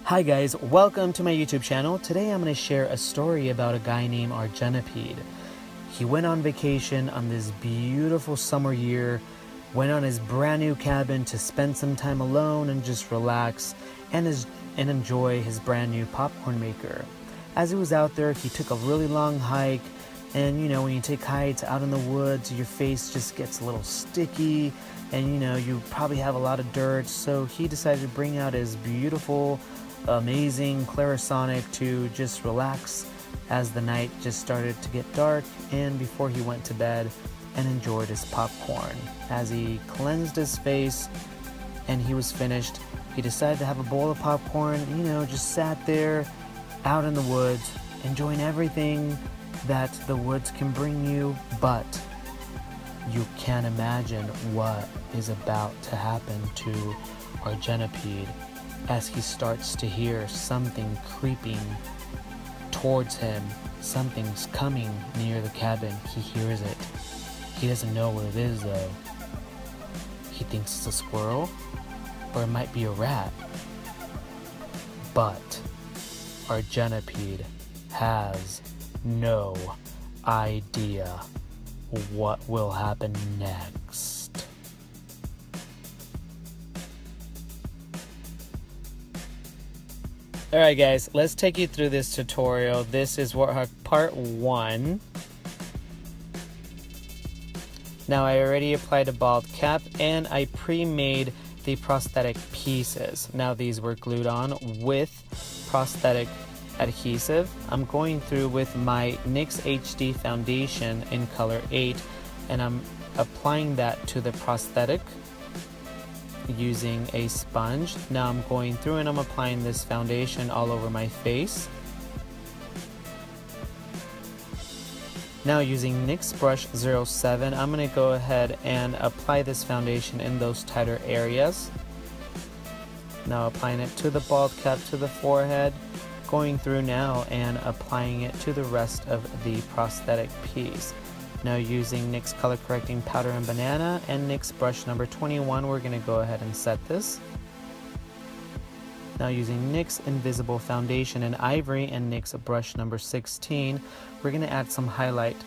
Hi guys, welcome to my YouTube channel. Today I'm going to share a story about a guy named Jopede. He went on vacation on this beautiful summer year, went on his brand new cabin to spend some time alone and just relax and enjoy his brand new popcorn maker. As he was out there, he took a really long hike, and you know, when you take hikes out in the woods, your face just gets a little sticky, and you know, you probably have a lot of dirt, so he decided to bring out his beautiful, amazing Clarisonic to just relax as the night just started to get dark, and before he went to bed and enjoyed his popcorn. As he cleansed his face and he was finished, he decided to have a bowl of popcorn, you know, just sat there out in the woods enjoying everything that the woods can bring you, but you can't imagine what is about to happen to our Jopede as he starts to hear something creeping towards him. Something's coming near the cabin. He hears it. He doesn't know what it is though. He thinks it's a squirrel, or it might be a rat. But our Jopede has no idea what will happen next. Alright guys, let's take you through this tutorial. This is Warthog part 1. Now I already applied a bald cap and I pre-made the prosthetic pieces. Now these were glued on with prosthetic adhesive. I'm going through with my NYX HD foundation in color 8 and I'm applying that to the prosthetic using a sponge. Now I'm going through and I'm applying this foundation all over my face. Now using NYX brush 07, I'm going to go ahead and apply this foundation in those tighter areas. Now applying it to the bald cap, to the forehead, going through now and applying it to the rest of the prosthetic piece. Now using NYX color correcting powder and banana and NYX brush number 21, we're going to go ahead and set this. Now using NYX invisible foundation in ivory and NYX brush number 16, we're going to add some highlight.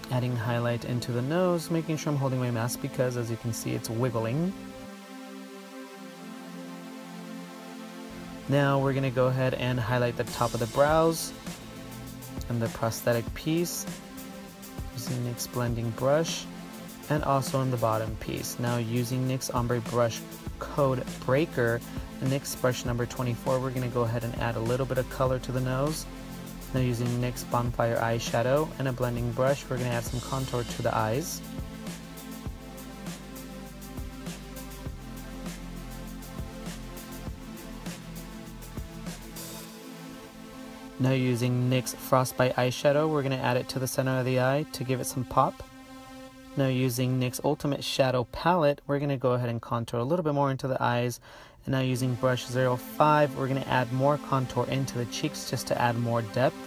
Adding highlight into the nose, making sure I'm holding my mask because as you can see it's wiggling. Now we're going to go ahead and highlight the top of the brows and the prosthetic piece using NYX blending brush, and also in the bottom piece. Now using NYX ombre brush code breaker and NYX brush number 24, we're going to go ahead and add a little bit of color to the nose. Now using NYX bonfire eyeshadow and a blending brush, we're going to add some contour to the eyes. Now using NYX Frostbite eyeshadow, we're going to add it to the center of the eye to give it some pop. Now using NYX Ultimate Shadow Palette, we're going to go ahead and contour a little bit more into the eyes. And now using brush 05, we're going to add more contour into the cheeks just to add more depth.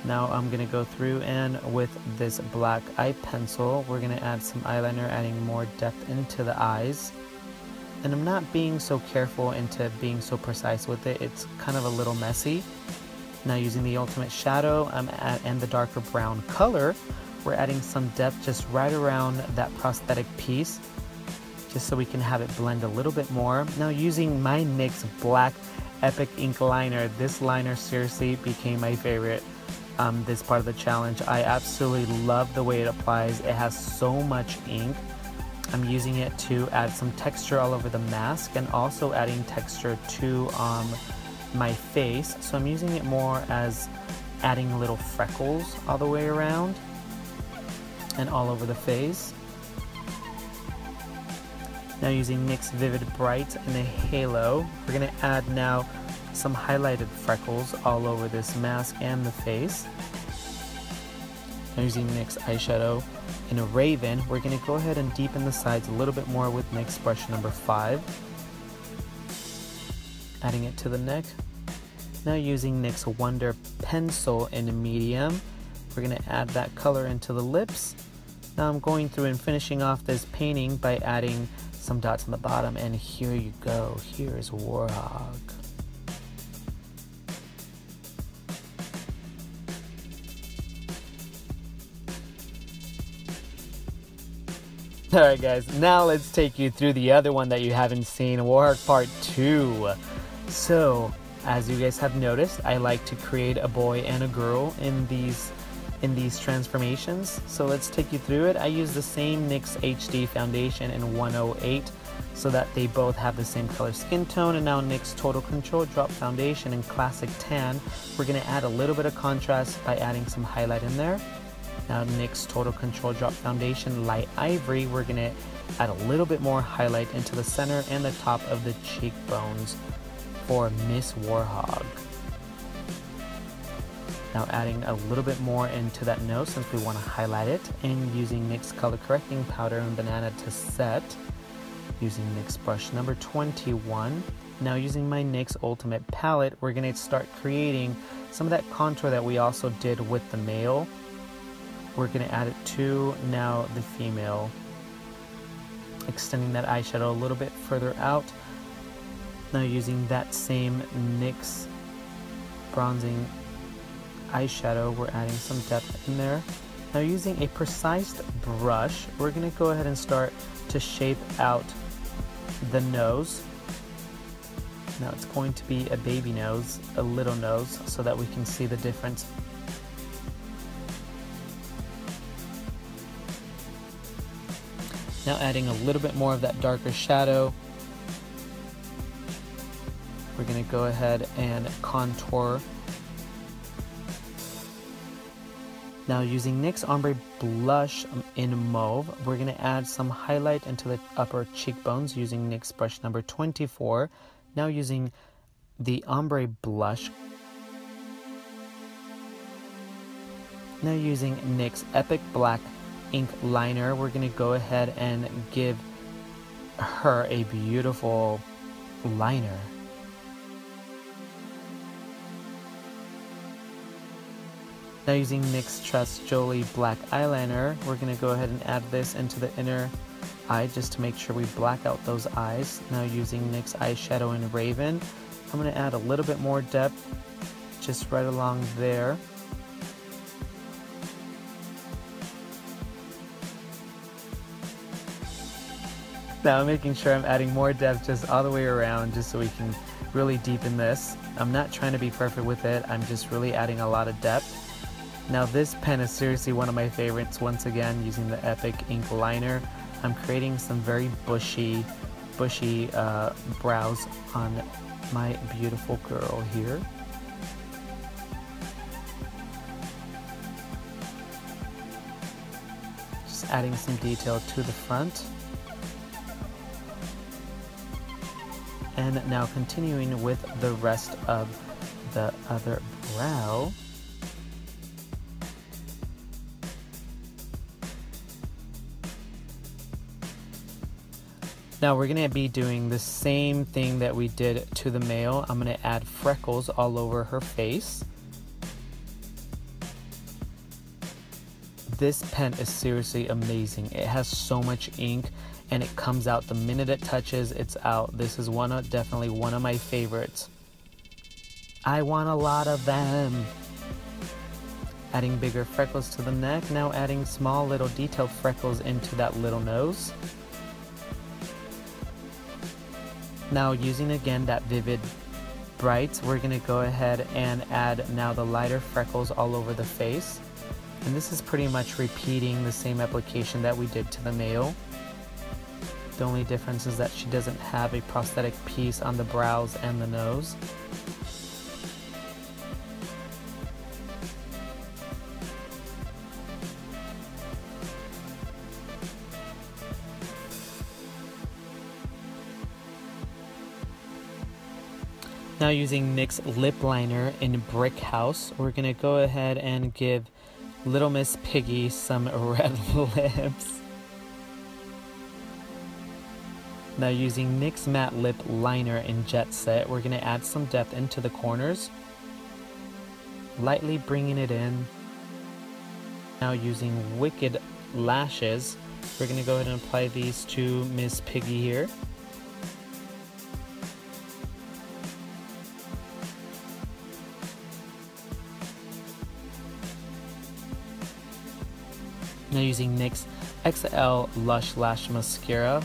Now I'm going to go through and with this black eye pencil, we're going to add some eyeliner, adding more depth into the eyes. And I'm not being so careful into being so precise with it. It's kind of a little messy. Now using the Ultimate Shadow and the darker brown color, we're adding some depth just right around that prosthetic piece, just so we can have it blend a little bit more. Now using my NYX Black Epic Ink Liner, this liner seriously became my favorite this part of the challenge. I absolutely love the way it applies. It has so much ink. I'm using it to add some texture all over the mask and also adding texture to my face. So I'm using it more as adding little freckles all the way around and all over the face. Now using NYX Vivid Bright and a halo, we're going to add now some highlighted freckles all over this mask and the face. Now using NYX eyeshadow in a Raven, we're going to go ahead and deepen the sides a little bit more with NYX brush number 5. Adding it to the neck. Now using NYX Wonder Pencil in a medium, we're going to add that color into the lips Now I'm going through and finishing off this painting by adding some dots on the bottom, and here you go. Here is Warthog. Alright guys, now let's take you through the other one that you haven't seen, Warthog Part 2. So, as you guys have noticed, I like to create a boy and a girl in these transformations. So let's take you through it. I use the same NYX HD foundation in 108 so that they both have the same color skin tone, and now NYX Total Control Drop Foundation in Classic Tan. We're going to add a little bit of contrast by adding some highlight in there. Now NYX Total Control Drop Foundation Light Ivory, we're going to add a little bit more highlight into the center and the top of the cheekbones for Miss Warthog. Now adding a little bit more into that nose since we want to highlight it, and using NYX Color Correcting Powder and Banana to set, using NYX brush number 21. Now using my NYX Ultimate palette, we're going to start creating some of that contour that we also did with the male. We're going to add it to now the female, extending that eyeshadow a little bit further out. Now using that same NYX bronzing eyeshadow, we're adding some depth in there. Now using a precise brush, we're going to go ahead and start to shape out the nose. Now it's going to be a baby nose, a little nose, so that we can see the difference. Now adding a little bit more of that darker shadow, we're going to go ahead and contour. Now using NYX Ombre Blush in Mauve, we're going to add some highlight into the upper cheekbones using NYX brush number 24. Now using the Ombre Blush. Now using NYX Epic Black Ink Liner, we're going to go ahead and give her a beautiful liner. Now using NYX Trust Jolie Black Eyeliner, we're going to go ahead and add this into the inner eye just to make sure we black out those eyes. Now using NYX Eyeshadow in Raven, I'm going to add a little bit more depth just right along there. Now I'm making sure I'm adding more depth just all the way around just so we can really deepen this. I'm not trying to be perfect with it, I'm just really adding a lot of depth. Now this pen is seriously one of my favorites. Once again, using the Epic Ink Liner, I'm creating some very bushy brows on my beautiful girl here. Just adding some detail to the front. And now continuing with the rest of the other brow. Now we're going to be doing the same thing that we did to the male. I'm going to add freckles all over her face. This pen is seriously amazing. It has so much ink and it comes out the minute it touches, it's out. This is definitely one of my favorites. I want a lot of them. Adding bigger freckles to the neck. Now adding small little detailed freckles into that little nose. Now using again that Vivid Brights, we're going to go ahead and add now the lighter freckles all over the face. And this is pretty much repeating the same application that we did to the male. The only difference is that she doesn't have a prosthetic piece on the brows and the nose. Now using NYX Lip Liner in Brick House, we're going to go ahead and give Little Miss Piggy some red lips. Now using NYX Matte Lip Liner in Jet Set, we're going to add some depth into the corners, lightly bringing it in. Now using Wicked lashes. We're going to go ahead and apply these to Miss Piggy here. Now using NYX XL Lush Lash Mascara.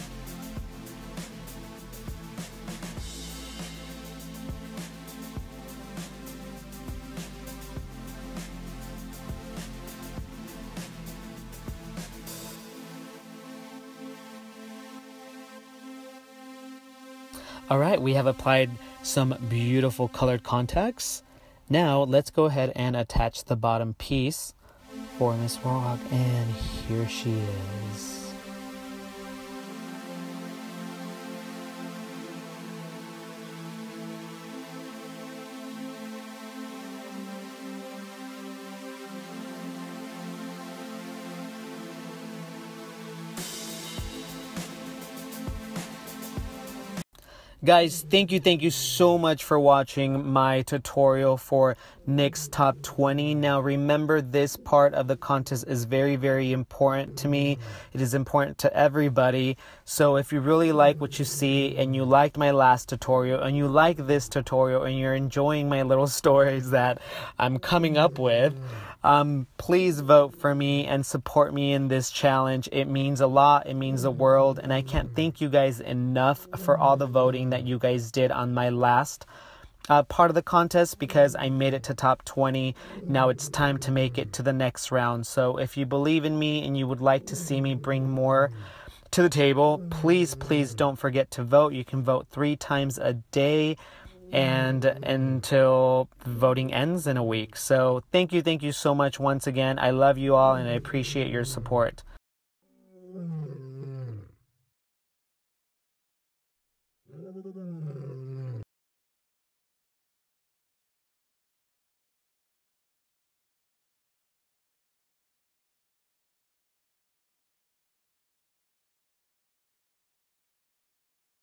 Alright, we have applied some beautiful colored contacts. Now let's go ahead and attach the bottom piece for Miss Warthog, and here she is. Guys, thank you so much for watching my tutorial for NYX Top 20. Now remember, this part of the contest is very important to me. It is important to everybody. So if you really like what you see, and you liked my last tutorial, and you like this tutorial, and you're enjoying my little stories that I'm coming up with, please vote for me and support me in this challenge. It means a lot. It means the world, and I can't thank you guys enough for all the voting that you guys did on my last part of the contest, because I made it to top 20. Now it's time to make it to the next round. So if you believe in me and you would like to see me bring more to the table, please don't forget to vote. You can vote 3 times a day and until voting ends in a week. So thank you so much once again. I love you all, and I appreciate your support.